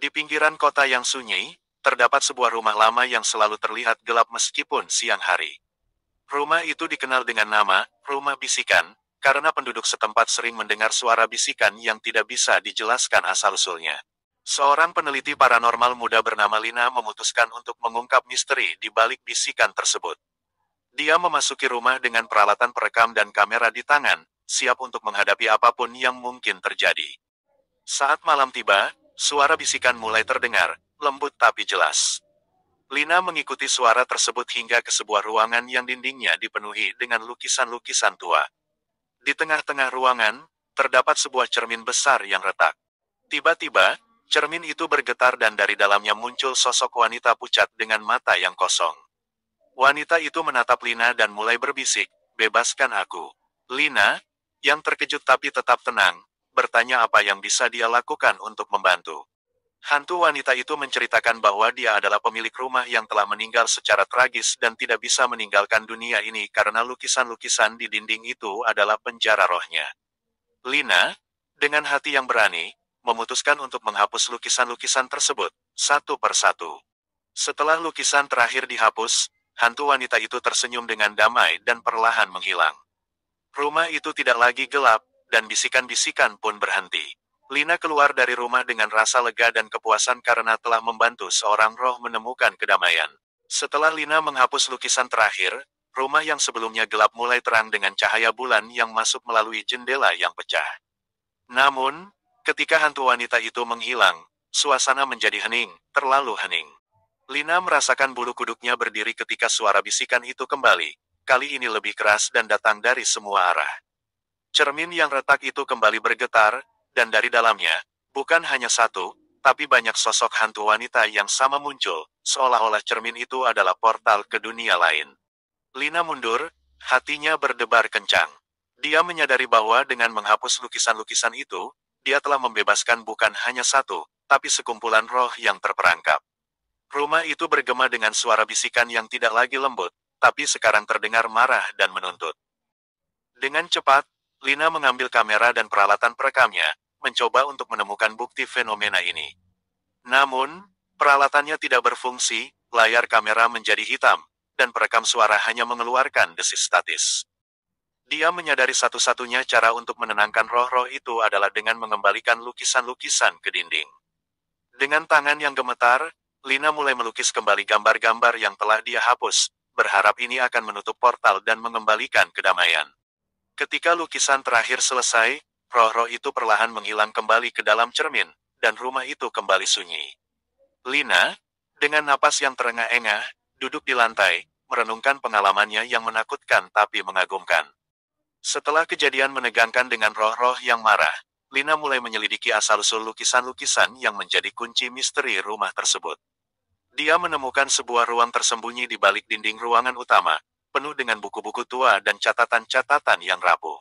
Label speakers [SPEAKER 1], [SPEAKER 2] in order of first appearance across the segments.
[SPEAKER 1] Di pinggiran kota yang sunyi, terdapat sebuah rumah lama yang selalu terlihat gelap meskipun siang hari. Rumah itu dikenal dengan nama Rumah Bisikan, karena penduduk setempat sering mendengar suara bisikan yang tidak bisa dijelaskan asal-usulnya. Seorang peneliti paranormal muda bernama Lina memutuskan untuk mengungkap misteri di balik bisikan tersebut. Dia memasuki rumah dengan peralatan perekam dan kamera di tangan, siap untuk menghadapi apapun yang mungkin terjadi. Saat malam tiba, suara bisikan mulai terdengar, lembut tapi jelas. Lina mengikuti suara tersebut hingga ke sebuah ruangan yang dindingnya dipenuhi dengan lukisan-lukisan tua. Di tengah-tengah ruangan, terdapat sebuah cermin besar yang retak. Tiba-tiba, cermin itu bergetar dan dari dalamnya muncul sosok wanita pucat dengan mata yang kosong. Wanita itu menatap Lina dan mulai berbisik, "Bebaskan aku." Lina, yang terkejut tapi tetap tenang, bertanya apa yang bisa dia lakukan untuk membantu. Hantu wanita itu menceritakan bahwa dia adalah pemilik rumah yang telah meninggal secara tragis dan tidak bisa meninggalkan dunia ini karena lukisan-lukisan di dinding itu adalah penjara rohnya. Lina, dengan hati yang berani, memutuskan untuk menghapus lukisan-lukisan tersebut, satu persatu. Setelah lukisan terakhir dihapus, hantu wanita itu tersenyum dengan damai dan perlahan menghilang. Rumah itu tidak lagi gelap, dan bisikan-bisikan pun berhenti. Lina keluar dari rumah dengan rasa lega dan kepuasan karena telah membantu seorang roh menemukan kedamaian. Setelah Lina menghapus lukisan terakhir, rumah yang sebelumnya gelap mulai terang dengan cahaya bulan yang masuk melalui jendela yang pecah. Namun, ketika hantu wanita itu menghilang, suasana menjadi hening, terlalu hening. Lina merasakan bulu kuduknya berdiri ketika suara bisikan itu kembali, kali ini lebih keras dan datang dari semua arah. Cermin yang retak itu kembali bergetar, dan dari dalamnya, bukan hanya satu, tapi banyak sosok hantu wanita yang sama muncul, seolah-olah cermin itu adalah portal ke dunia lain. Lina mundur, hatinya berdebar kencang. Dia menyadari bahwa dengan menghapus lukisan-lukisan itu, dia telah membebaskan bukan hanya satu, tapi sekumpulan roh yang terperangkap. Rumah itu bergema dengan suara bisikan yang tidak lagi lembut, tapi sekarang terdengar marah dan menuntut. Dengan cepat, Lina mengambil kamera dan peralatan perekamnya, mencoba untuk menemukan bukti fenomena ini. Namun, peralatannya tidak berfungsi, layar kamera menjadi hitam, dan perekam suara hanya mengeluarkan desis statis. Dia menyadari satu-satunya cara untuk menenangkan roh-roh itu adalah dengan mengembalikan lukisan-lukisan ke dinding. Dengan tangan yang gemetar, Lina mulai melukis kembali gambar-gambar yang telah dia hapus, berharap ini akan menutup portal dan mengembalikan kedamaian. Ketika lukisan terakhir selesai, roh-roh itu perlahan menghilang kembali ke dalam cermin, dan rumah itu kembali sunyi. Lina, dengan napas yang terengah-engah, duduk di lantai, merenungkan pengalamannya yang menakutkan tapi mengagumkan. Setelah kejadian menegangkan dengan roh-roh yang marah, Lina mulai menyelidiki asal-usul lukisan-lukisan yang menjadi kunci misteri rumah tersebut. Dia menemukan sebuah ruang tersembunyi di balik dinding ruangan utama, penuh dengan buku-buku tua dan catatan-catatan yang rapuh.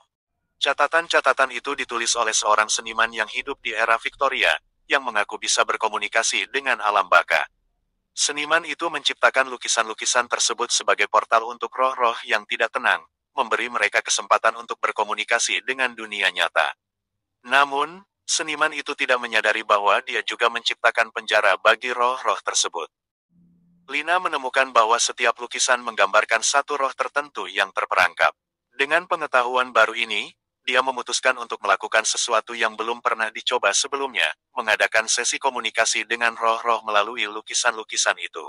[SPEAKER 1] Catatan-catatan itu ditulis oleh seorang seniman yang hidup di era Victoria, yang mengaku bisa berkomunikasi dengan alam baka. Seniman itu menciptakan lukisan-lukisan tersebut sebagai portal untuk roh-roh yang tidak tenang, memberi mereka kesempatan untuk berkomunikasi dengan dunia nyata. Namun, seniman itu tidak menyadari bahwa dia juga menciptakan penjara bagi roh-roh tersebut. Lina menemukan bahwa setiap lukisan menggambarkan satu roh tertentu yang terperangkap. Dengan pengetahuan baru ini, dia memutuskan untuk melakukan sesuatu yang belum pernah dicoba sebelumnya, mengadakan sesi komunikasi dengan roh-roh melalui lukisan-lukisan itu.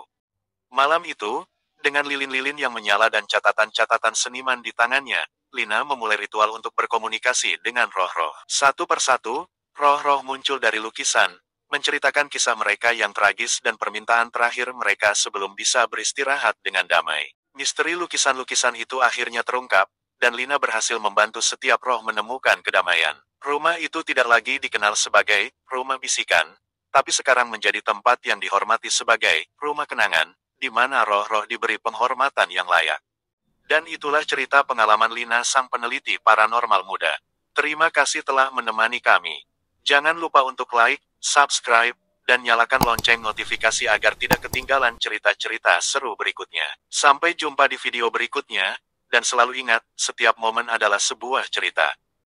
[SPEAKER 1] Malam itu, dengan lilin-lilin yang menyala dan catatan-catatan seniman di tangannya, Lina memulai ritual untuk berkomunikasi dengan roh-roh. Satu persatu, roh-roh muncul dari lukisan, menceritakan kisah mereka yang tragis dan permintaan terakhir mereka sebelum bisa beristirahat dengan damai. Misteri lukisan-lukisan itu akhirnya terungkap, dan Lina berhasil membantu setiap roh menemukan kedamaian. Rumah itu tidak lagi dikenal sebagai rumah bisikan, tapi sekarang menjadi tempat yang dihormati sebagai rumah kenangan, di mana roh-roh diberi penghormatan yang layak. Dan itulah cerita pengalaman Lina sang peneliti paranormal muda. Terima kasih telah menemani kami. Jangan lupa untuk like, subscribe, dan nyalakan lonceng notifikasi agar tidak ketinggalan cerita-cerita seru berikutnya. Sampai jumpa di video berikutnya, dan selalu ingat, setiap momen adalah sebuah cerita.